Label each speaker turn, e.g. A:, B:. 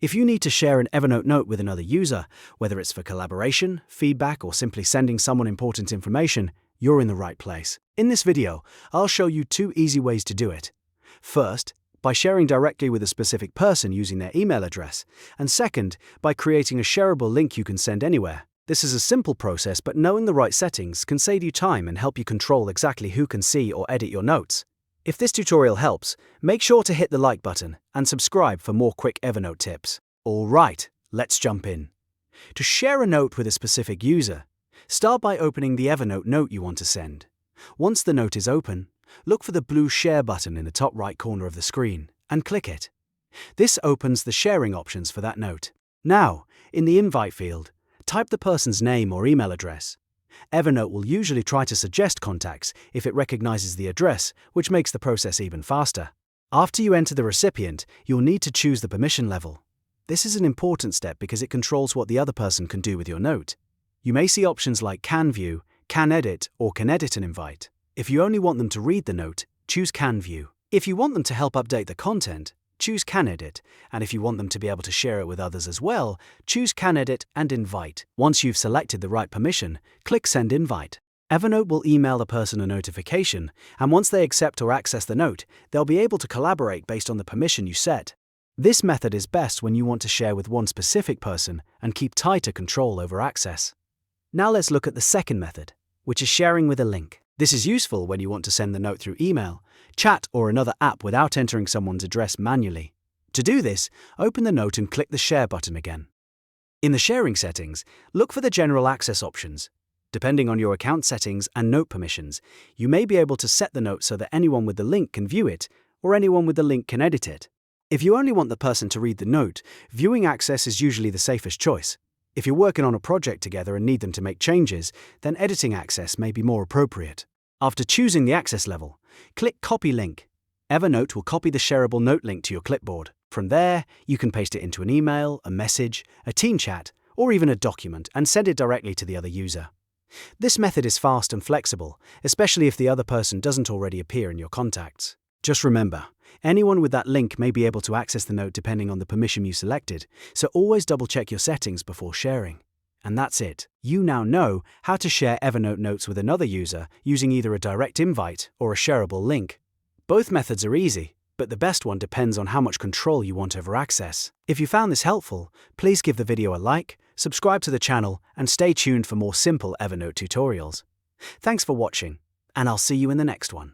A: If you need to share an Evernote note with another user, whether it's for collaboration, feedback, or simply sending someone important information, you're in the right place. In this video, I'll show you 2 easy ways to do it. First, by sharing directly with a specific person using their email address, and second, by creating a shareable link you can send anywhere. This is a simple process, but knowing the right settings can save you time and help you control exactly who can see or edit your notes. If this tutorial helps, make sure to hit the like button and subscribe for more quick Evernote tips. Alright, let's jump in. To share a note with a specific user, start by opening the Evernote note you want to send. Once the note is open, look for the blue Share button in the top right corner of the screen and click it. This opens the sharing options for that note. Now, in the Invite field, type the person's name or email address. Evernote will usually try to suggest contacts if it recognizes the address, which makes the process even faster. After you enter the recipient, you'll need to choose the permission level. This is an important step because it controls what the other person can do with your note. You may see options like Can View, Can Edit, or Can Edit an Invite. If you only want them to read the note, choose Can View. If you want them to help update the content, choose Can Edit, and if you want them to be able to share it with others as well, choose Can Edit and Invite. Once you've selected the right permission, click Send Invite. Evernote will email the person a notification, and once they accept or access the note, they'll be able to collaborate based on the permission you set. This method is best when you want to share with one specific person and keep tighter control over access. Now let's look at the second method, which is sharing with a link. This is useful when you want to send the note through email, chat, or another app without entering someone's address manually. To do this, open the note and click the Share button again. In the sharing settings, look for the General Access options. Depending on your account settings and note permissions, you may be able to set the note so that anyone with the link can view it, or anyone with the link can edit it. If you only want the person to read the note, viewing access is usually the safest choice. If you're working on a project together and need them to make changes, then editing access may be more appropriate. After choosing the access level, click Copy Link. Evernote will copy the shareable note link to your clipboard. From there, you can paste it into an email, a message, a team chat, or even a document and send it directly to the other user. This method is fast and flexible, especially if the other person doesn't already appear in your contacts. Just remember, anyone with that link may be able to access the note depending on the permission you selected, so always double-check your settings before sharing. And that's it. You now know how to share Evernote notes with another user using either a direct invite or a shareable link. Both methods are easy, but the best one depends on how much control you want over access. If you found this helpful, please give the video a like, subscribe to the channel, and stay tuned for more simple Evernote tutorials. Thanks for watching, and I'll see you in the next one.